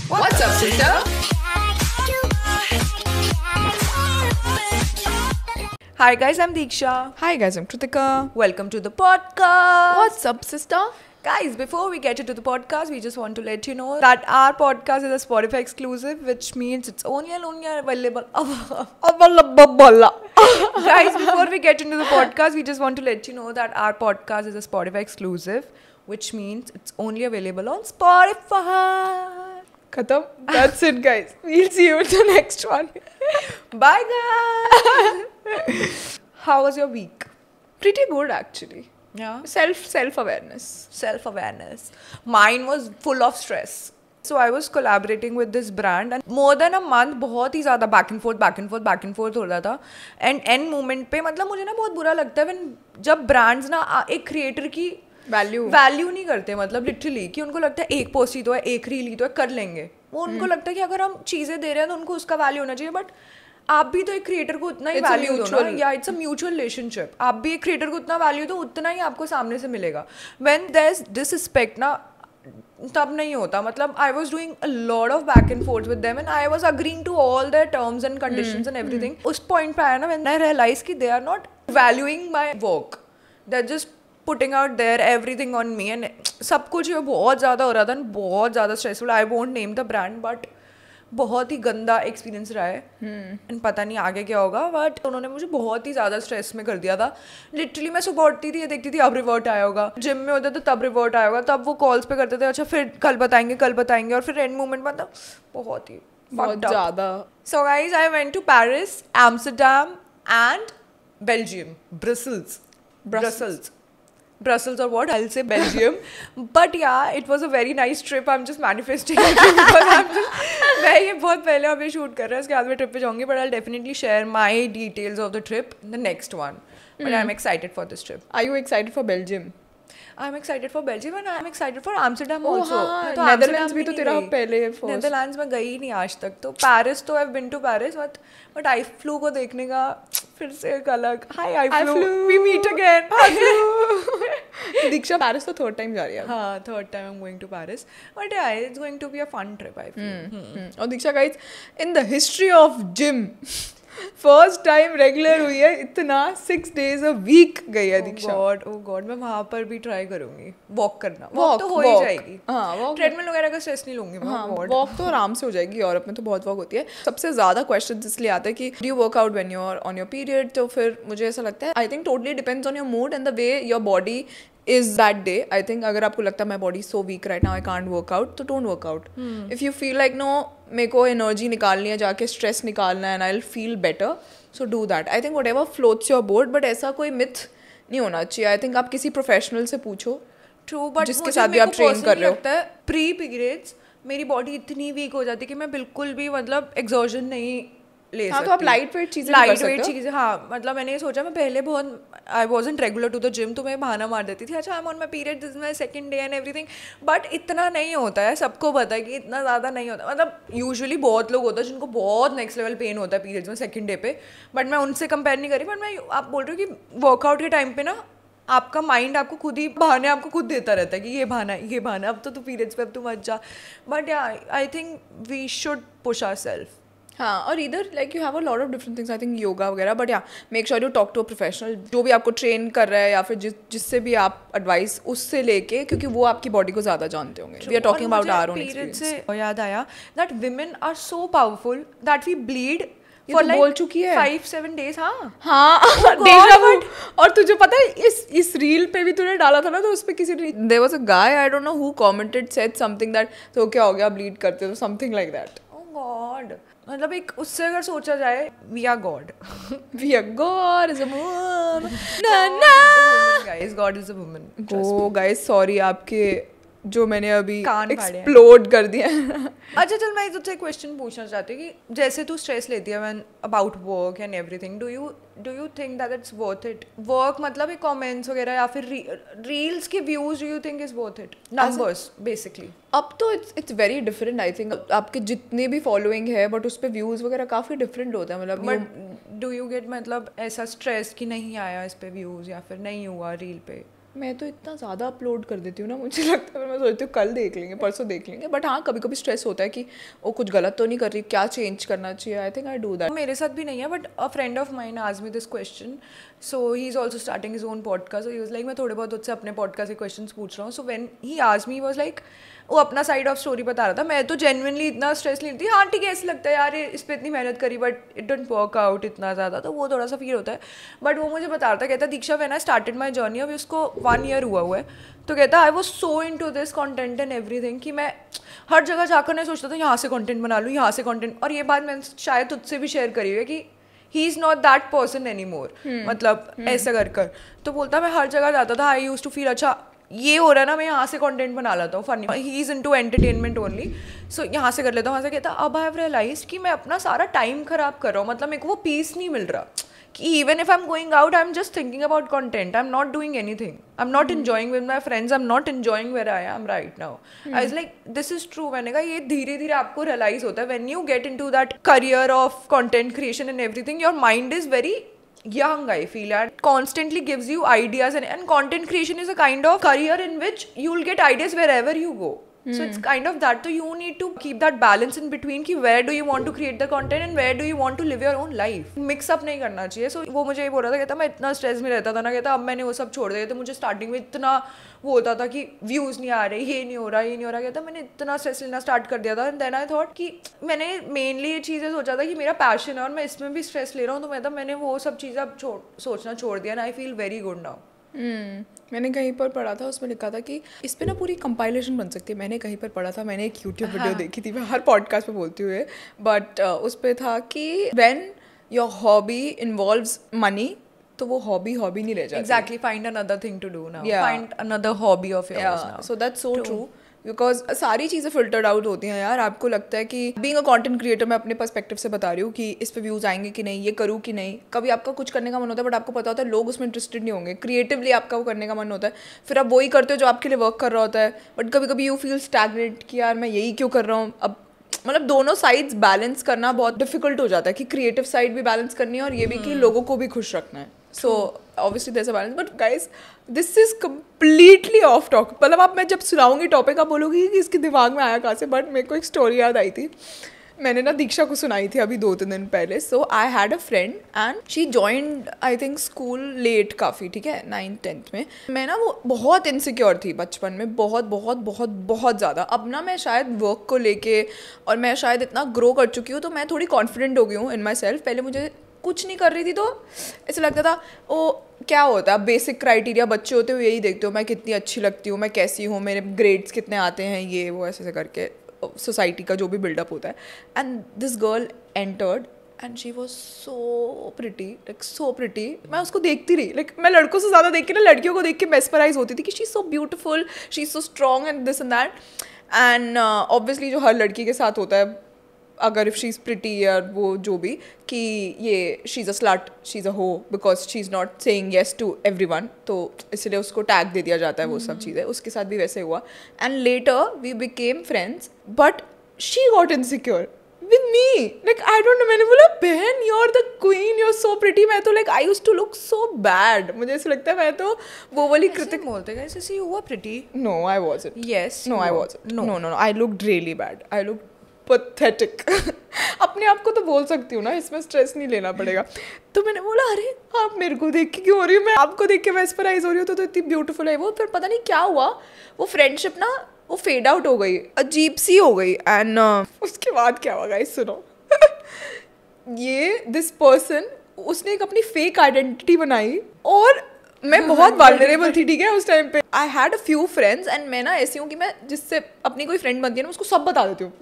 What's up, sister? Hi guys, I'm Deeksha. Hi guys, I'm Kritika. Welcome to the podcast. What's up, sister? Guys, before we get into the podcast, we just want to let you know that our podcast is a Spotify exclusive, which means it's only available. Guys, before we get into the podcast, we just want to let you know that our podcast is a Spotify exclusive, which means it's only available on Spotify. Khatam. That's it, guys. We'll see you in the next one. Bye, guys. How was your week? Pretty good, actually. Yeah. Self-awareness. Self-awareness. Mine was full of stress. So I was collaborating with this brand and more than a month बहुत ही ज़्यादा back and forth हो रहा था. And end moment पे मतलब मुझे ना बहुत बुरा लगता है when जब brands ना एक creator की वैल्यू नहीं करते, मतलब लिटरली कि उनको लगता है एक पोस्ट ही तो है, एक रील ही तो है, कर लेंगे. वो उनको लगता है कि अगर हम चीज़ें दे रहे हैं तो उनको उसका वैल्यू होना चाहिए. बट आप भी तो एक क्रिएटर को उतना ही वैल्यू दो ना, या इट्स अ म्यूचुअल रिलेशनशिप. आप भी एक क्रिएटर को उतना वैल्यू दो, उतना ही आपको सामने से मिलेगा. व्हेन देयर इज डिसरिस्पेक्ट ना, तब नहीं होता. मतलब I was doing a lot of back and forth with them and I was agreeing to all their terms and conditions and everything. उस पॉइंट पे आया ना व्हेन आई रियलाइज कि they are not valuing my work, they are just putting out there everything on me. And सब कुछ बहुत ज़्यादा हो रहा था, बहुत ज़्यादा stressful. I won't name the brand, but बहुत ही गंदा एक्सपीरियंस रहा है. एंड पता नहीं आगे क्या होगा, बट उन्होंने मुझे बहुत ही ज़्यादा स्ट्रेस में कर दिया था. लिटरली मैं सुबह उठती थी, ये देखती थी अब रिवर्ट आया होगा, जिम में होता तो तब रिवर्ट आया होगा, तब वो कॉल्स पे करते थे अच्छा फिर कल बताएंगे और फिर एंड मोमेंट मतलब बहुत ज़्यादा. So guys I went to Paris, Amsterdam and Belgium. Brussels or what? I'll say Belgium. But yeah, it was a very nice trip. I'm just manifesting it because मैं ये बहुत पहले अभी शूट कर रहा है, उसके बाद मैं ट्रिप पे जाऊँगी. But I'll definitely share my details of the trip in the next one. But I'm excited for this trip. Are you excited for Belgium? I'm excited for Belgium and I'm excited for Amsterdam also. हाँ, Netherlands भी तो तेरा पहले first. Netherlands में गई नहीं आज तक. तो Paris तो I've been to Paris, but I flew को देखने का फिर से एक अलग. Hi, I flew. We meet again. Diksha Paris तो third time जा रही है. हाँ, third time I'm going to Paris. But yeah, it's going to be a fun trip, I feel. और दीक्षा guys, in the history of gym, first time regular हुई है इतना 6 days a week गई है दीक्षा. Oh God, मैं वहाँ पर भी ट्राई करूँगी वॉक करना. वॉक तो हो ही जाएगी. हाँ, ट्रेडमिल वगैरह का स्ट्रेस नहीं लूँगी. हाँ, वॉक तो आराम से हो जाएगी. यूरोप में तो बहुत वॉक होती है. सबसे ज़्यादा क्वेश्चन इसलिए आता है कि do you work out when you are on your period. तो फिर मुझे ऐसा लगता है I think totally depends on your mood and the way your body is that day. I think अगर आपको लगता है my body is so weak right now I can't work out, तो don't work out. If you feel like no मेरे को energy निकालनी है, जाके stress निकालना है and I'll feel better, so do that. I think whatever floats your boat, but ऐसा कोई myth नहीं होना चाहिए. I think आप किसी professional से पूछो. True, but जिसके साथ भी आप train कर रहे हो. प्री पीरियड्स मेरी बॉडी इतनी वीक हो जाती है कि मैं बिल्कुल भी मतलब exhaustion नहीं ले सकती. तो आप लाइट वेट चीज़ें हाँ, मतलब मैंने ये सोचा मैं पहले बहुत I wasn't regular to the gym, तो मैं बहाना मार देती थी अच्छा I am on my period, this is my second day and everything. But इतना नहीं होता है, सबको पता है कि इतना ज़्यादा नहीं होता. मतलब यूजुअली बहुत लोग होता है जिनको बहुत नेक्स्ट लेवल पेन होता है पीरियड्स में सेकंड डे पे. बट मैं उनसे कंपेयर नहीं करी. बट मैं आप बोल रही हूँ कि वर्कआउट के टाइम पे ना आपका माइंड आपको खुद ही बहाने आपको खुद देता रहता है कि ये बहाना अब तो पीरियड्स पे अब तू मत जा. But yeah I think we should push ourselves. हाँ, और इधर like you have a lot of different things I think yoga वगैरह. But yeah make sure you talk to a professional जो भी आपको ट्रेन कर रहा है या फिर जिससे भी आप एडवाइस उससे लेके, क्योंकि वो आपकी बॉडी को ज़्यादा जानते होंगे. We are talking about our own experience. से याद आया that women are so powerful that we bleed ये तो बोल चुकी है 5-7 days. हाँ डेजा वू. और तुझे पता है इस रील पे भी तूने डाला था ना, तो उस पे किसी ने there was a guy I don't know who commented said something that तो क्या हो गया ब्लीड करते तो something like that. Oh God, मतलब एक उससे अगर सोचा जाए we are God. We are God is a woman. Guys God is a woman. Oh guys sorry आपके जो मैंने अभी एक्सप्लोड कर दिया. अच्छा चल मैं तुझसे क्वेश्चन पूछना चाहती हूँ कि जैसे तू स्ट्रेस लेती है when about work and everything, do you think that it's worth it? Work मतलब ये कमेंट्स वगैरह या फिर रील्स के views, do you think is worth it? Numbers basically. अब तो it's very different. I think आपके जितने भी फॉलोइंग है बट उस पर व्यूज वगैरह काफ़ी डिफरेंट होता है. मतलब बट डू यू गेट मतलब ऐसा स्ट्रेस कि नहीं आया इस पे व्यूज या फिर नहीं हुआ रील पे? मैं तो इतना ज़्यादा अपलोड कर देती हूँ ना, मुझे लगता है मैं सोचती हूँ कल देख लेंगे, परसों देख लेंगे, बट हाँ कभी कभी स्ट्रेस होता है कि वो कुछ गलत तो नहीं कर रही, क्या चेंज करना चाहिए. I think I do that. मेरे साथ भी नहीं है, but a friend of mine asked me this question. So he is also starting his own podcast. He was like मैं थोड़े बहुत उससे अपने पॉडकास्ट के क्वेश्चन पूछ रहा हूँ. So when he asked me, was like वो अपना साइड ऑफ स्टोरी बता रहा था. मैं तो जेन्युइनली इतना स्ट्रेस नहीं थी. हाँ ठीक है, ऐसे लगता है यार इस पर इतनी मेहनत करी but it don't work out इतना ज़्यादा, तो वो थोड़ा सा फील होता है. बट वो मुझे बता रहा था, कहता Diksha when I started my journey, अभी उसको 1 ईयर हुआ है, तो कहता I was so into this content and everything कि मैं हर जगह जाकर नहीं सोचता था यहाँ से कंटेंट बना लूँ, यहाँ से कंटेंट. और ये बात मैंने शायद तुझसे भी शेयर करी है कि he is not that person any more. मतलब ऐसा कर तो बोलता मैं हर जगह जाता था. आई यूज टू फील अच्छा ये हो रहा है ना, मैं यहाँ से कंटेंट बना लेता हूँ funny. He is into entertainment only, so यहाँ से कर लेता हूँ, वहाँ से कहता. अब आई हैव रियलाइज्ड कि मैं अपना सारा टाइम खराब कर रहा हूँ. मतलब मेरे को वो पीस नहीं मिल रहा कि even if I'm going out, I'm just thinking about content. I'm not doing anything. I'm not enjoying with my friends. I'm not enjoying where I am right now. I was like, this is true. मैंने कहा ये धीरे धीरे आपको realize होता है. When you get into that career of content creation and everything, your mind is very young, I feel, and constantly gives you ideas, and content creation is a kind of career in which you'll get ideas wherever you go. So it's kind of that. So you need to keep that balance in between कि where do you want to create the content and where do you want to live your own life. Mix up नहीं करना चाहिए. So वो मुझे ये बोल रहा था, कहता मैं इतना स्ट्रेस में रहता था ना, कहता अब मैंने वो सब छोड़ दिया. तो मुझे स्टार्टिंग में इतना वो होता था कि व्यूज़ नहीं आ रहे, ये नहीं हो रहा, ये नहीं हो रहा. कहता मैंने इतना स्ट्रेस लेना स्टार्ट कर दिया था. एंड देन आई थॉट कि मैंने मेनली ये चीज़ें सोचा था कि मेरा पैशन है और मैं इसमें भी स्ट्रेस ले रहा हूँ. तो मैंने वो सब चीज़ें अब सोचना छोड़ दिया. And I feel very good now. मैंने कहीं पर पढ़ा था, उसमें लिखा था कि इस पे ना पूरी कंपाइलेशन बन सकती है. मैंने कहीं पर पढ़ा था, मैंने एक यूट्यूब वीडियो देखी थी, मैं हर पॉडकास्ट पे बोलती हुए, बट उस पे था कि when your hobby involves money, तो वो हॉबी नहीं रह जाती. Exactly, find another thing to do now, find another hobby of yours now. So that's so true, because सारी चीज़ें फिल्टर्ड आउट होती हैं यार. आपको लगता है कि बीइंग अ कंटेंट क्रिएटर, मैं अपने पर्सपेक्टिव से बता रही हूँ कि इस पे व्यूज़ आएंगे कि नहीं, ये करूँ कि नहीं. कभी आपका कुछ करने का मन होता है बट आपको पता होता है लोग उसमें इंटरेस्टेड नहीं होंगे. क्रिएटिवली आपका वो करने का मन होता है, फिर आप वही करते हो जो आपके लिए वर्क कर रहा होता है. बट कभी कभी यू फील स्टैग्नेंट कि यार मैं यही क्यों कर रहा हूँ. अब मतलब दोनों साइड्स बैलेंस करना बहुत डिफिकल्ट हो जाता है कि क्रिएटिव साइड भी बैलेंस करनी है और ये भी कि लोगों को भी खुश रखना है. So obviously there's a balance, but guys this is completely off topic. मतलब आप मैं जब सुनाऊंगी टॉपिक आप बोलोगी कि इसके दिमाग में आया कहाँ से. बट मेरे को एक स्टोरी याद आई थी, मैंने ना दीक्षा को सुनाई थी अभी 2-3 दिन पहले. So I had a friend and she joined I think school late काफ़ी, ठीक है, 9th-10th में. मैं ना वो बहुत इनसिक्योर थी बचपन में, बहुत बहुत बहुत बहुत ज़्यादा. अब ना मैं शायद वर्क को लेके और मैं शायद इतना ग्रो कर चुकी हूँ तो मैं थोड़ी कॉन्फिडेंट हो गई हूँ इन माई सेल्फ. पहले मुझे कुछ नहीं कर रही थी तो ऐसा लगता था वो क्या होता है, बेसिक क्राइटेरिया बच्चे होते हुए यही देखते हो, मैं कितनी अच्छी लगती हूँ, मैं कैसी हूँ, मेरे ग्रेड्स कितने आते हैं, ये वो ऐसे करके सोसाइटी का जो भी बिल्डअप होता है. And this girl entered and she was so pretty, like so pretty. मैं उसको देखती रही, लाइक मैं लड़कों से ज़्यादा देख के ना लड़कियों को देख के मेस्मराइज होती थी कि she is so beautiful, she is so strong and this and that. And obviously जो हर लड़की के साथ होता है अगर इफ़ शी इज़ प्रिटी या वो जो भी, कि ये she is a slut, she is a ho, because she is not saying yes to everyone, तो इसलिए उसको टैग दे दिया जाता है. वो सब चीज़ें उसके साथ भी वैसे हुआ. And later we became friends but she got insecure with me. Like I don't know, मैंने बोला बहन you are the queen, you are so pretty. मैं तो like I used to look so bad. मुझे ऐसा लगता है मैं तो वो वाली कृतिक बोलते हैं ऐसे you were pretty. No I wasn't. Yes no I wasn't. No I looked really bad. I looked pathetic. अपने आप को तो बोल सकती हूँ ना, इसमें स्ट्रेस नहीं लेना पड़ेगा. तो मैंने बोला अरे आप मेरे को देख के क्यों हो रही हूँ, मैं आपको देख के मेस्मराइज हो रही हूँ, तो इतनी ब्यूटीफुल है वो. फिर पता नहीं क्या हुआ, वो फ्रेंडशिप ना वो फेड आउट हो गई, अजीब सी हो गई. एंड उसके बाद क्या हुआ गाइस सुनो. ये दिस पर्सन उसने एक अपनी फेक आइडेंटिटी बनाई और मैं बहुत वाल्नरेबल थी, ठीक है, उस टाइम पे. आई had a few friends and मैं ना ऐसी हूँ कि मैं जिससे अपनी कोई फ्रेंड बनती है ना उसको सब बता देती हूँ.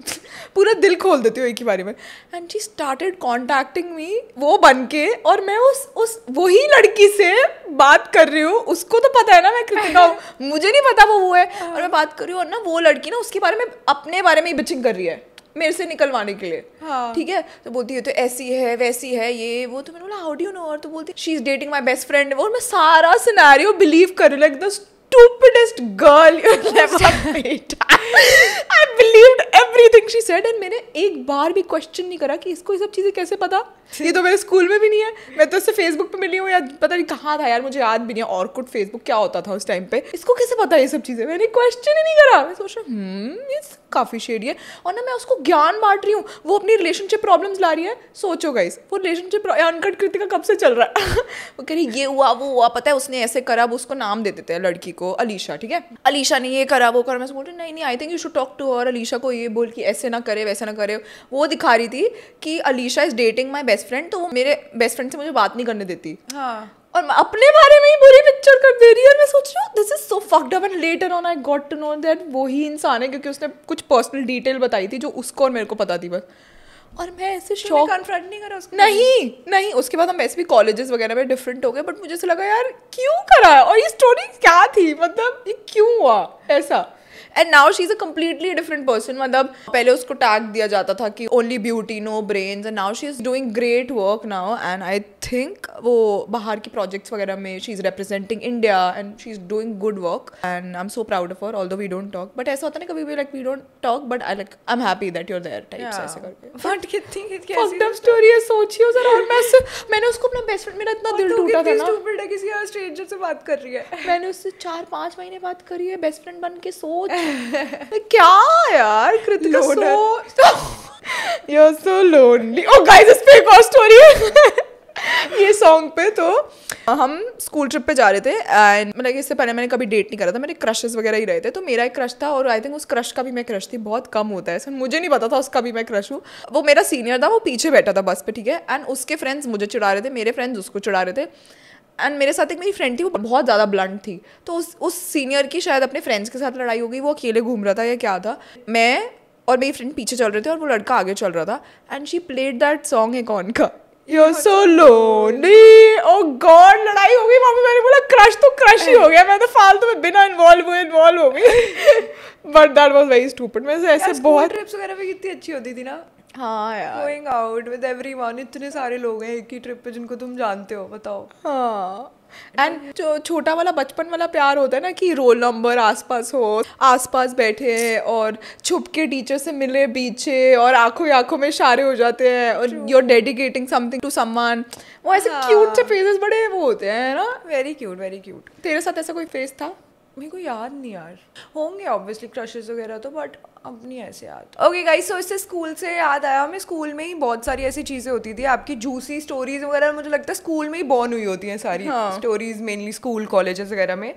पूरा दिल खोल देती हूँ एक ही बारी में. एंड शी स्टार्टेड कॉन्टैक्टिंग मी वो बन के, और मैं उस वही लड़की से बात कर रही हूँ. उसको तो पता है ना मैं कृतिका हूँ, मुझे नहीं पता वो है. और मैं बात कर रही हूँ और ना वो लड़की ना उसके बारे में अपने बारे में ही बिचिंग कर रही है मेरे से निकलवाने के लिए. हाँ. ठीक है, तो बोलती है तो ऐसी है वैसी है ये वो. तो मैंने बोला हाउ डू यू नो. और तो बोलती she is dating my best friend. और मैं सारा सिनेरियो बिलीव कर रही हूँ, like the stupidest girl you'll never meet. I believed everything she said and मैंने एक बार भी क्वेश्चन नहीं करा कि इसको ये सब चीज़ें कैसे पता. ये तो मेरे स्कूल में भी नहीं है, मैं तो इससे फेसबुक पे मिली हूँ या पता नहीं कहाँ था यार, मुझे याद भी नहीं है. ऑर्कुट फेसबुक क्या होता था उस टाइम पे, इसको कैसे पता ये सब चीज़ें. मैंने क्वेश्चन ही नहीं करा. मैं सोच रहा ये काफ़ी शेडी है. और ना मैं उसको ज्ञान बांट रही हूँ, वो अपनी रिलेशनशिप प्रॉब्लम्स ला रही है. सोचो गाइस, वो रिलेशनशिप अनकट कृतिका कब से चल रहा है. वो कह रही ये हुआ वो हुआ, पता है उसने ऐसे करा. वो उसको नाम दे देते हैं लड़की को, अलीशा. ठीक है, अलीशा ने ये करा वो करा. मैं बोल रही नहीं I think you should talk to her. Alisha को ये बोल कि ऐसे ना करे वैसे ना करे. वो दिखा रही थी कि Alisha is dating my best friend, तो वो मेरे बेस्ट फ्रेंड से मुझे बात नहीं करने देती. हाँ. और अपने बारे में ही बुरी पिक्चर कर दे रही है. मैं सोच रही हूँ this is so fucked up. And later on I got to know that वो ही इंसान है, क्योंकि उसने कुछ पर्सनल डिटेल बताई थी जो उसको और मेरे को पता थी बस. और मैं ऐसे शॉक. कन्फ्रंट नहीं करा उसको? नहीं. उसके बाद हम वैसे भी कॉलेजेस वगैरह में डिफरेंट हो गए, बट मुझे ऐसा लगा यार क्यों करा है और ये स्टोरी क्या थी, मतलब ये क्यों हुआ ऐसा. And now she is a completely different person. मतलब पहले उसको टैग दिया जाता था कि only beauty no brains, and now she is doing great work now. And I think वो बाहर की प्रोजेक्ट्स वगैरह में she is representing India and she is doing good work. And I am so proud of her, although we don't talk. But ऐसा होता है ना कभी भी like we don't talk but I am happy that you are there types ऐसे करके. But कितनी fucked up story है, सोचियो जरा. और मैंने उसको अपना बेस्ट फ्रेंड, मेरा इतना दिल टूटा था ना. स्टूपिड है, किसी और स्ट्रेंजर से बात कर रही है. मैंने उससे 4-5 महीने बात करी है बेस्ट फ्रेंड बन के. सोच क्या यार Kritika, you're so lonely. Oh guys, इस पे एक और स्टोरी है ये सॉन्ग पे. तो हम स्कूल ट्रिप पे जा रहे थे एंड मतलब इससे पहले मैंने कभी डेट नहीं करा था, मेरे क्रशेस वगैरह ही रहे थे. तो मेरा एक क्रश था और आई थिंक उस क्रश का भी मैं क्रश थी. बहुत कम होता है ऐसा, मुझे नहीं पता था उसका भी मैं क्रश हूँ. वो मेरा सीनियर था, वो पीछे बैठा था बस पे. ठीक है, एंड उसके फ्रेंड्स मुझे चिढ़ा रहे थे, मेरे फ्रेंड्स उसको चिढ़ा रहे थे. एंड मेरे साथ एक मेरी फ्रेंड थी, वो बहुत ज़्यादा ब्लंट थी. तो उस सीनियर की शायद अपने फ्रेंड्स के साथ लड़ाई हो गई, वो अकेले घूम रहा था या क्या था. मैं और मेरी फ्रेंड पीछे चल रहे थे और वो लड़का आगे चल रहा था. And she played that song है कौन का, You're so lonely. Oh God, लड़ाई हो गई वहाँ पे. मैंने बोला क्रश तो क्रश ही हो गया, मैं तो फालतू में बिना इन्वॉल्व हो गई. But that was very stupid. मैं ऐसे बहुत ट्रिप्स वगैरह पे कितनी अच्छी होती थी ना. हाँ यार, गोइंग आउट विद एवरीवन. इतने सारे लोग हैं एक ही ट्रिप पे जिनको तुम जानते हो, बताओ. हाँ. एंड जो छोटा वाला बचपन वाला प्यार होता है ना कि रोल नंबर आसपास हो, आसपास बैठे हैं और छुप के टीचर से मिले पीछे और आंखों में इशारे हो जाते हैं और you are dedicating something to someone. वो ऐसे क्यूट से फेसेस बड़े वो होते हैं ना. Very cute, very cute. तेरे साथ ऐसा कोई फेस था? मेरे को याद नहीं यार, होंगे ऑब्वियसली क्रशेस वगैरह तो, बट अब नहीं ऐसे याद. ओके गाइस, सो इससे स्कूल से याद आया, हमें स्कूल में ही बहुत सारी ऐसी चीज़ें होती थी. आपकी जूसी स्टोरीज वगैरह मुझे लगता है स्कूल में ही बॉर्न हुई होती हैं सारी स्टोरीज, मेनली स्कूल कॉलेजेस वगैरह में.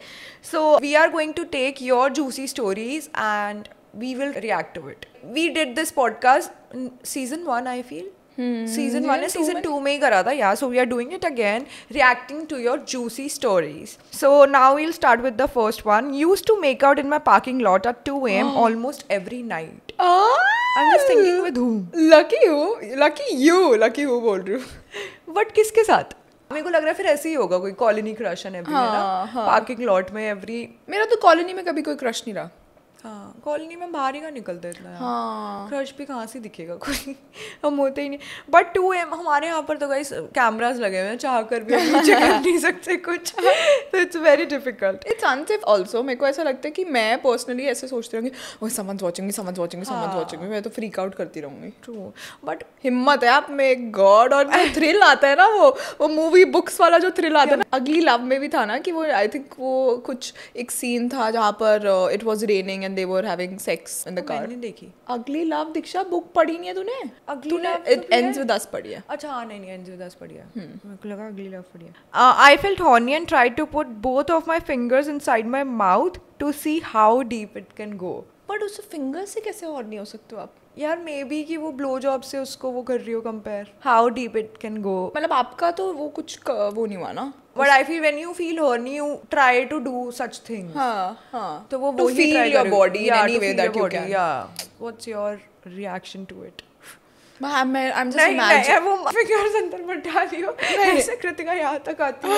So we are going to take your juicy stories and we will react to it. We did this podcast season 1 I feel. Season 1 है, सीजन 2 में ही करा था यार. So we are doing it again, reacting to your juicy stories. So now we'll start with the first one. Used to make out in my parking lot at 2 AM almost every night. I'm just thinking with who? Lucky who बोल रही हूँ. But किसके साथ? मेरे को लग रहा है फिर ऐसे ही होगा, कोई कॉलोनी क्रश है ना, पार्किंग लॉट में एवरी. मेरा तो कॉलोनी में कभी कोई क्रश नहीं रहा. हाँ, कॉलोनी में बाहर ही का निकलता इतना. हाँ, क्रश भी कहाँ से दिखेगा कोई, हम होते ही नहीं. बट 2 AM हमारे यहाँ पर तो गाइस कैमरास लगे हुए हैं, चाह कर भी हम नीचे कर नहीं सकते कुछ. तो it's very difficult. It's unsafe also. मेरे को ऐसा लगता है कि मैं पर्सनली ऐसे सोचती रहूँगी वो समझ वॉचिंग, मैं तो फ्रीक आउट करती रहूँगी. ट्रू, बट हिम्मत है आप में गॉड. और जो थ्रिल आता है ना, वो मूवी बुक्स वाला जो थ्रिल आता है ना, अगली लव में भी था ना कि वो आई थिंक वो कुछ एक सीन था जहाँ पर it was raining and they were having sex in the car. मैंने देखी अगली लव. दीक्षा बुक पढ़ी नहीं है तूने? अगली love It ends with us पढ़ी है. अच्छा हाँ, नहीं ends with us पढ़ी है. मेरे को लगा अगली लव पढ़ी है. I felt horny and tried to put both of my fingers inside my mouth to see how deep it can go. But उस फिंगर से कैसे और नहीं हो सकते हो आप यार? मे बी कि वो ब्लो जॉब से उसको वो कर रही हो compare, how deep it can go. मतलब आपका तो वो कुछ वो नहीं हुआ ना. But I feel when you feel horny you try to do such things. हाँ. तो वो to feel your body in any way that you can. Yeah. What's your reaction to it? I'm just imagining. वो fingers अंदर मत डालियो. ऐसे कृतिका यहाँ तक आती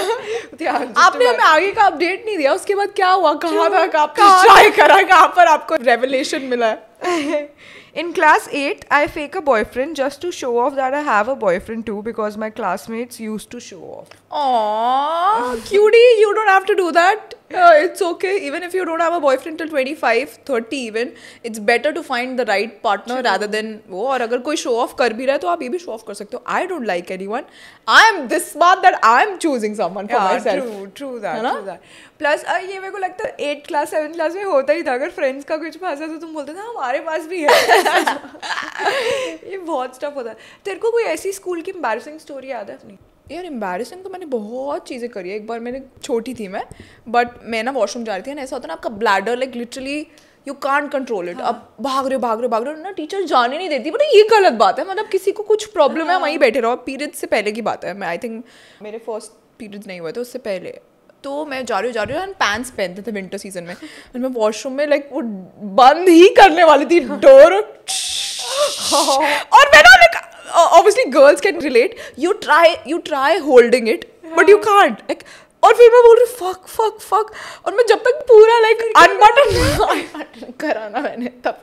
है. आपने हमें आगे का अपडेट नहीं दिया, उसके बाद क्या हुआ, कहाँ तक आपने ट्राई करा, कहाँ पर आपको रेवलेशन मिला है? In class 8, I fake a boyfriend just to show off that I have a boyfriend too because my classmates used to show off. Aww, cutie, you don't have to do that. It's okay. Even if you don't have a boyfriend till 25, 30 even, it's better to find the right partner rather than वो. और अगर कोई show off कर भी रहा है तो आप ये भी show off कर सकते हो. I don't like anyone. I am this smart that I am choosing someone for myself. True that. Plus ये मेरे को लगता है 8th क्लास 7th क्लास में होता ही था. अगर फ्रेंड्स का कुछ फंसा तो तुम बोलते थे हमारे पास भी है. ये बहुत स्टफ होता है. तेरे को कोई ऐसी स्कूल की एम्बैरेसिंग स्टोरी याद है अपनी? यार एम्बैरेसिंग तो मैंने बहुत चीज़ें करी है. एक बार मैंने छोटी थी मैं, बट मैं ना वॉशरूम जा रही थी. ऐसा होता है ना आपका bladder like literally you can't control it. अब भाग रहे हो ना, टीचर जाने नहीं देती. बट ये गलत बात है. मतलब किसी को कुछ प्रॉब्लम है वहीं बैठे रहो. पीरियड से पहले की बात है. मैं आई थिंक मेरे फर्स्ट पीरियड्स नहीं हुए थे उससे पहले. तो मैं जा रही हूँ एंड पैंट्स पहनते थे विंटर सीजन में. और मैं वॉशरूम में लाइक वो बंद ही करने वाली थी डोर. और मैं ना like obviously girls can relate. You try holding it, but you can't. Like, और फिर मैं बोल रही fuck और मैं जब तक पूरा like unbutton कराना मैंने तब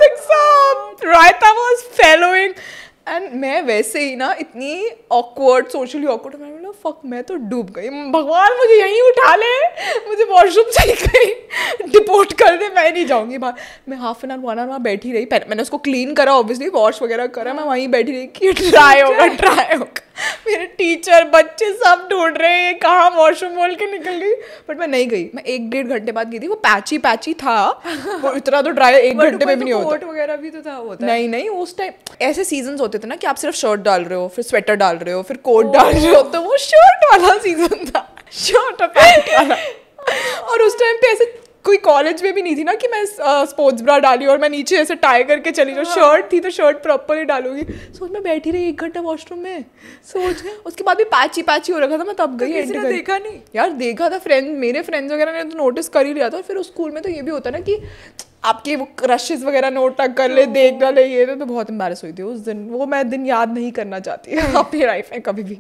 तक सब रायता was following. एंड मैं वैसे ही ना इतनी ऑकवर्ड, सोशली ऑकवर्ड, मैं बोला फक मैं तो डूब गई. भगवान मुझे यहीं उठा ले, मुझे वॉशरूम से कहीं डिपोर्ट कर दे, मैं नहीं जाऊँगी बाहर. मैं हाफ एन आवर 1 आवर वहाँ बैठी रही. मैंने उसको क्लीन करा ऑब्वियसली, वॉश वगैरह करा. मैं वहीं बैठी रही कि ट्राई होगा. मेरे टीचर बच्चे सब ढूंढ रहे हैं कहाँ वॉशरूम बोल के निकल गई. बट मैं नहीं गई. मैं 1-1.5 घंटे बाद गई थी. वो पैची था, वो इतना तो ड्राई 1 घंटे में भी नहीं होता. वगैरह भी तो था होता. नहीं उस टाइम ऐसे सीजन्स होते थे ना कि आप सिर्फ शर्ट डाल रहे हो, फिर स्वेटर डाल रहे हो, फिर कोट डाल रहे हो. तो वो शर्ट वाला सीजन था, शर्ट और पैंट वाला. और उस टाइम पे ऐसे कोई कॉलेज में भी नहीं थी ना कि मैं स्पोर्ट्स ब्रा डाली और मैं नीचे ऐसे टाई करके चली जाऊँ. शर्ट थी तो शर्ट प्रॉपर ही डालूंगी. सोच मैं बैठी रही 1 घंटा वॉशरूम में. सोच उसके बाद भी पैची हो रखा था. मैं तब गई. किसी ने देखा नहीं यार? देखा था मेरे फ्रेंड्स वगैरह ने तो नोटिस कर ही लिया था. और फिर उस स्कूल में तो ये भी होता ना कि आपके वो क्रशेस वगैरह नोट तक कर ले, देख डाले. ये तो बहुत एम्बैरेस हुई थी उस दिन. वो मैं दिन याद नहीं करना चाहती अपनी लाइफ में कभी भी.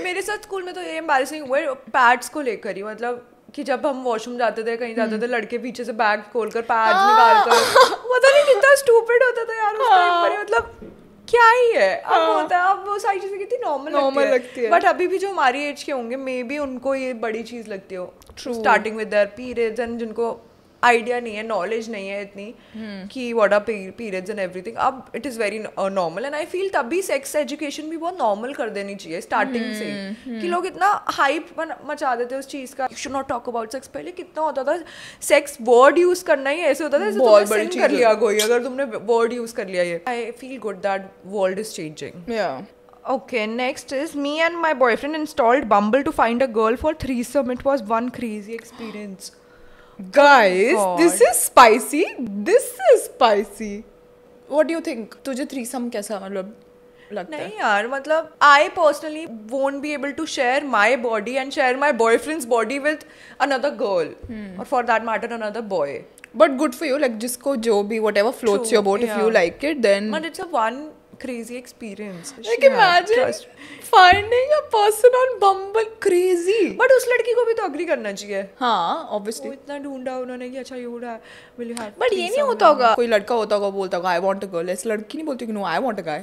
मेरे साथ स्कूल में तो ये एम्बैरेसिंग हुआ है पैड्स को लेकर ही. मतलब कि जब हम वॉशरूम जाते थे, कहीं जाते थे, लड़के पीछे से बैग खोलकर पैड्स निकालकर. पता नहीं कितना स्टूपिड होता था यार उस टाइम पर. मतलब क्या ही है. अब होता है, अब वो सारी चीजें कितनी नॉर्मल लगती है. बट अभी भी जो हमारी एज के होंगे मे बी उनको ये बड़ी चीज लगती हो. Starting with their periods and जिनको आइडिया नहीं है, नॉलेज नहीं है इतनी कि what are periods and everything. अब it is very normal. And I feel तभी सेक्स एजुकेशन भी बहुत नॉर्मल कर देनी चाहिए स्टार्टिंग से. कि लोग इतना हाइप मचा देते हैं उस चीज़ का. You should not talk about sex. पहले कितना होता था सेक्स वर्ड यूज करना ही ऐसे होता था जैसे तुमने सिन कर लिया कोई, अगर तुमने वर्ड यूज कर लिया. ये I feel good that world is changing. Okay, next is me and my boyfriend installed Bumble to find a girl for threesome. It was one crazy experience. Guys, this is spicy. What do you think? तुझे threesome कैसा मतलब लगता है? नहीं यार, मतलब I personally won't be able to share my body and share my boyfriend's body with another girl, or for that matter another boy. But good for you, like जिसको जो भी whatever floats your boat, if you like it, then. But it's a one crazy experience. Like imagine finding a person on Bumble. Crazy. But उस लड़की को भी तो agree करना चाहिए. हाँ, obviously. वो इतना ढूंढा उन्होंने कि अच्छा ये उड़ा will you have. But ये नहीं होता होगा. कोई लड़का होता होगा बोलता होगा I want a girl. ऐसी लड़की नहीं बोलती कि no I want a guy.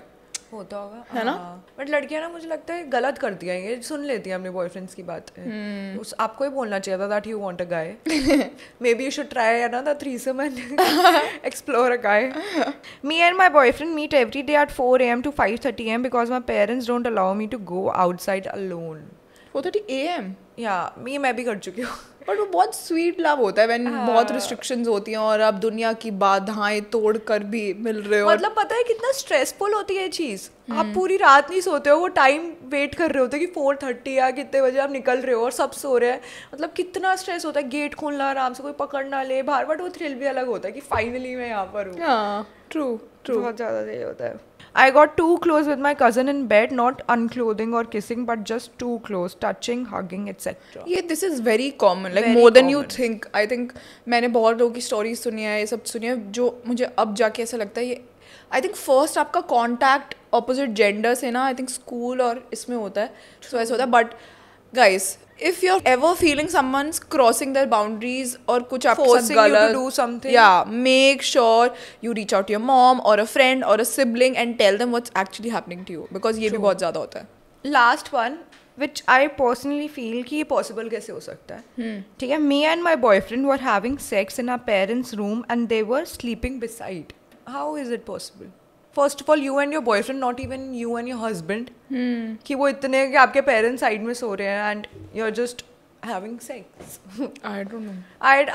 होता होगा, है ना? बट लड़कियां ना मुझे लगता है गलत करती हैं, ये सुन लेती हैं अपने बॉयफ्रेंड्स की बात. आपको ही बोलना चाहिए था that you want a guy. Maybe you should try another threesome and explore a guy. Me and my boyfriend meet every day at 4 AM to 5:30 AM because my parents don't allow me to go outside alone. 4:30 AM? या मैं भी कर चुकी हूँ. But वो बहुत sweet love होता है व्हेन बहुत रिस्ट्रिक्शंस होती हैं और आप दुनिया की बाधाएं तोड़ कर भी मिल रहे हो. मतलब पता है कितना स्ट्रेसफुल होती है ये चीज़. आप पूरी रात नहीं सोते हो, वो टाइम वेट कर रहे होते कि 4:30 या कितने बजे आप निकल रहे हो और सब सो रहे हैं. मतलब कितना स्ट्रेस होता है. गेट खोलना आराम से, कोई पकड़ ना ले बाहर. बट वो थ्रिल भी अलग होता है कि फाइनली मैं यहाँ पर हूँ. ट्रू. बहुत ज़्यादा ये होता है. I got too close with my cousin in bed, not unclothing or kissing, but just too close, touching, hugging, etc. ये this is very common, like very more than common. You think. I think मैंने बहुत लोगों की stories सुनी है, ये सब सुनी है, जो मुझे अब जाके ऐसा लगता है ये आई थिंक फर्स्ट आपका कॉन्टैक्ट ऑपोजिट जेंडर से ना आई थिंक स्कूल और इसमें होता है. सो ऐसा होता है. But guys, if you're ever feeling someone's crossing their boundaries or कुछ आपके साथ गलत, forcing you to do something, yeah, make sure you reach out to your mom or a friend or a sibling and tell them what's actually happening to you, because ये भी बहुत ज़्यादा होता है. Last one which I personally feel कि ये possible कैसे हो सकता है. ठीक है, me and my boyfriend were having sex in our parents room and they were sleeping beside. How is it possible? First of all, you and your boyfriend, not even you and your husband, कि वो इतने कि आपके parents side में सो रहे हैं and you are just having sex. I don't know.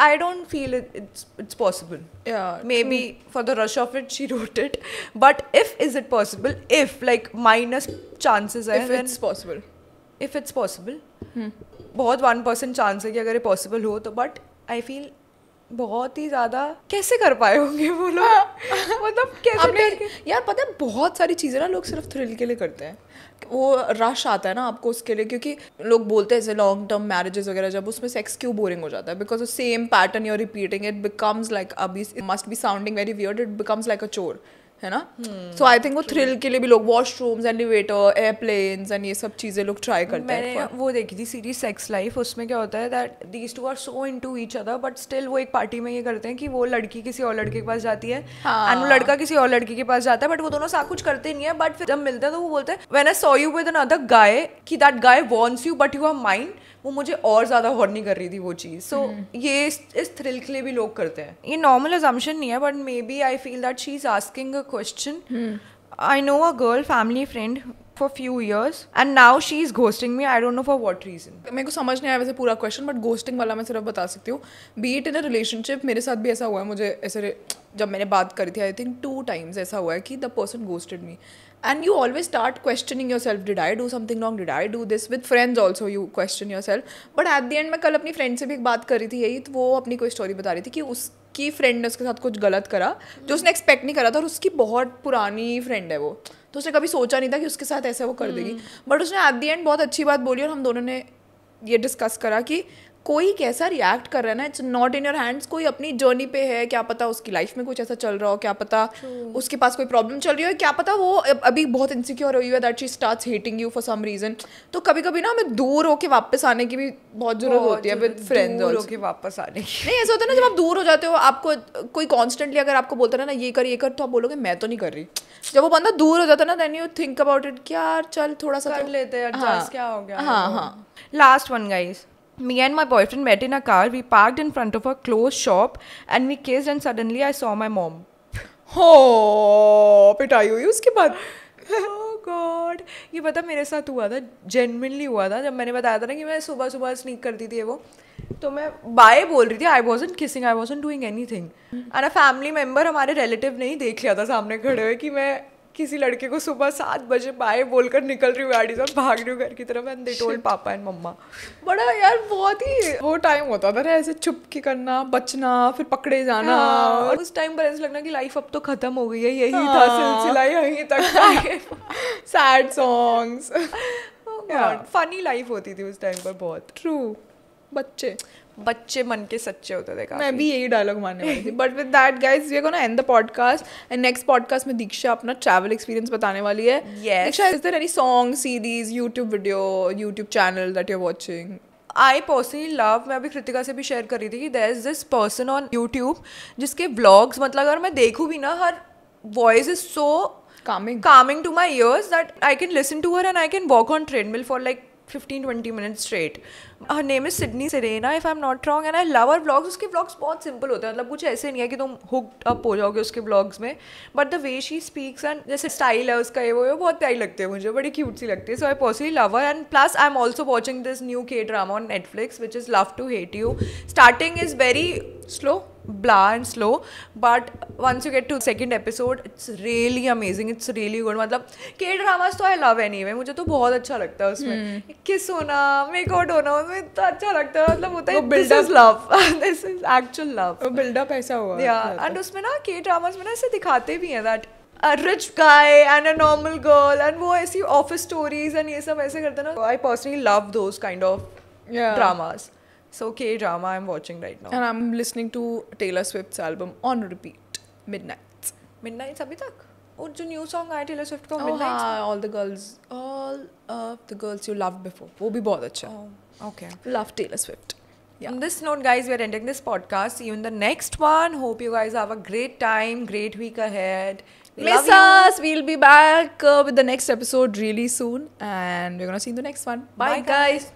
I don't feel it's possible. Yeah. Maybe for the rush of it she wrote it, but is it possible? If like minus chances है. If it's possible. If it's possible. बहुत 1% chance है कि अगर ये possible हो तो, but I feel बहुत ही ज़्यादा कैसे कर पाए होंगे वो लोग. मतलब कैसे यार पता है बहुत सारी चीज़ें ना लोग सिर्फ थ्रिल के लिए करते हैं. वो रश आता है ना आपको उसके लिए, क्योंकि लोग बोलते हैं ऐसे लॉन्ग टर्म मैरिजेस वगैरह जब उसमें सेक्स क्यों बोरिंग हो जाता है, because same pattern you are repeating, it becomes like अभी it must be sounding very weird, it becomes like a chore, है ना. सो आई थिंक वो थ्रिल के लिए भी लोग वॉशरूम्स, एलिवेटर, एयरप्लेन्स एंड ये सब चीज़ें लोग ट्राई करते हैं. मैंने वो देखी थी सीरीज सेक्स लाइफ, उसमें क्या होता है that these two are so into each other, but still वो एक पार्टी में ये करते हैं कि वो लड़की किसी और लड़के के पास जाती है एंड वो लड़का किसी और लड़की के पास जाता है, बट वो दोनों साथ कुछ करते नहीं है. बट फिर जब मिलते हैं तो वो बोलते हैं when I saw you with another guy कि that guy wants you but you are mine. वो मुझे और ज़्यादा हॉर्नी कर रही थी वो चीज़. सो ये इस थ्रिल के लिए भी लोग करते हैं. ये नॉर्मल अजम्पशन नहीं है, but maybe I feel that she is asking a question. I know a girl, family friend for few years and now she is ghosting me. I don't know for what reason. मेरे को समझ नहीं आया वैसे पूरा question, but ghosting वाला मैं सिर्फ बता सकती हूँ. B it in a relationship, मेरे साथ भी ऐसा हुआ है. मुझे ऐसे जब मैंने बात करी थी आई थिंक 2 times ऐसा हुआ है कि the person ghosted me and you always start questioning yourself, did I do something wrong, did I do this? With friends also you question yourself, but at the end मैं कल अपनी friend से भी एक बात कर रही थी यही, तो वो अपनी कोई स्टोरी बता रही थी कि उसकी फ्रेंड ने उसके साथ कुछ गलत करा जो उसने एक्सपेक्ट नहीं करा था, और उसकी बहुत पुरानी फ्रेंड है वो, तो उसने कभी सोचा नहीं था कि उसके साथ ऐसा वो कर देगी. बट उसने एट द एंड बहुत अच्छी बात बोली और हम दोनों ने ये डिस्कस करा कि कोई कैसा रिएक्ट कर रहा है ना, it's not in your hands. कोई अपनी जर्नी पे है, क्या पता उसकी लाइफ में कुछ ऐसा चल रहा हो, क्या पता उसके पास कोई प्रॉब्लम चल रही हो, क्या पता वो अभी बहुत इनसिक्योर हुई है that she starts hating you for some reason. तो कभी कभी ना हमें दूर होके वापस आने की भी बहुत जरूरत होती है विद फ्रेंड्स. दूर होके वापस आने की नहीं, ऐसा होता है ना जब आप दूर हो जाते हो, आपको कोई कॉन्स्टेंटली अगर आपको बोलता है ना ये कर तो आप बोलोगे मैं तो नहीं कर रही. जब वो बंदा दूर हो जाता है ना then you think about it कि यार चल थोड़ा सा कर लेते हैं, एडजस्ट क्या हो गया. हाँ. Last one guys. Me and my boyfriend met in a car. We parked in front of a closed shop and we kissed and suddenly I saw my mom. हो पिटाई हुई उसके बाद. Oh God. ये पता मेरे साथ हुआ था, जेन्युइनली हुआ था. जब मैंने बताया था ना कि मैं सुबह सुबह स्नीक करती थी वो, तो मैं बाय बोल रही थी. आई wasn't kissing, I wasn't doing anything. And a family member, हमारे रिलेटिव ने ही देख लिया था सामने खड़े हुए कि मैं किसी लड़के को सुबह 7 बजे बाय बोलकर निकल रही हूँ गाड़ी से, भाग रही हूँ घर की तरफ. एंड दे टोल्ड पापा एंड मम्मा. बड़ा यार बहुत ही वो टाइम होता था ना ऐसे चुप के करना, बचना, फिर पकड़े जाना. और उस टाइम पर ऐसा लगना कि लाइफ अब तो खत्म हो गई है, यही था सिलसिला, यहीं तक. Sad songs. फनी लाइफ होती थी उस टाइम पर बहुत. ट्रू. बच्चे मन के सच्चे होते थे काफी. मैं भी यही डायलॉग मारने वाली थी. But with that guys we are gonna end the podcast and next podcast में दीक्षा अपना ट्रैवल एक्सपीरियंस बताने वाली है. Diksha, is there any song, series, YouTube video, YouTube channel that you are watching? I personally love, मैं अभी कृतिका से भी share कर रही थी कि there is this person on YouTube जिसके व्लॉग्स, मतलब अगर मैं देखूँ भी ना, her voice is so calming to my ears that I can listen to her and I can walk on treadmill for like 15-20 minutes straight. Her name is Sydney Serena if I'm not wrong and I love her vlogs. उसके vlogs बहुत simple होते हैं, मतलब कुछ ऐसे नहीं है कि तुम hooked up हो जाओगे उसके vlogs में, but the way she speaks and जैसे style है उसका ये वो बहुत प्यारी लगती है मुझे, बड़ी cute सी लगती है. So I personally love her and plus I'm also watching this new K-drama on Netflix which is Love to Hate You. Starting is very blah and slow, but once you get to second episode it's really amazing, it's really good. मतलब K-dramas तो I love anyway, मुझे तो बहुत अच्छा लगता है उसमें किस होना, मेक आउट होना, उसमें इतना अच्छा लगता है. मतलब होता है this is love, this is actual love. वो build-up ऐसा हुआ. Yeah, and उसमें ना K-dramas में ना ऐसे दिखाते भी हैं that a rich guy and a normal girl and वो ऐसी office stories and ये सब ऐसे करते हैं ना. I personally love those kind of dramas. So K-drama I'm watching right now. And I'm listening to Taylor Swift's album on repeat. Midnights अभी तक? और जो new song आया Taylor Swift का Midnights. हाँ, all of the girls you loved before. वो भी बहुत अच्छा. Okay. Love Taylor Swift. Yeah. On this note, guys, we are ending this podcast. See you in the next one. Hope you guys have a great time, great week ahead. Miss us. We'll be back with the next episode really soon, and we're gonna see you in the next one. Bye, Bye, guys.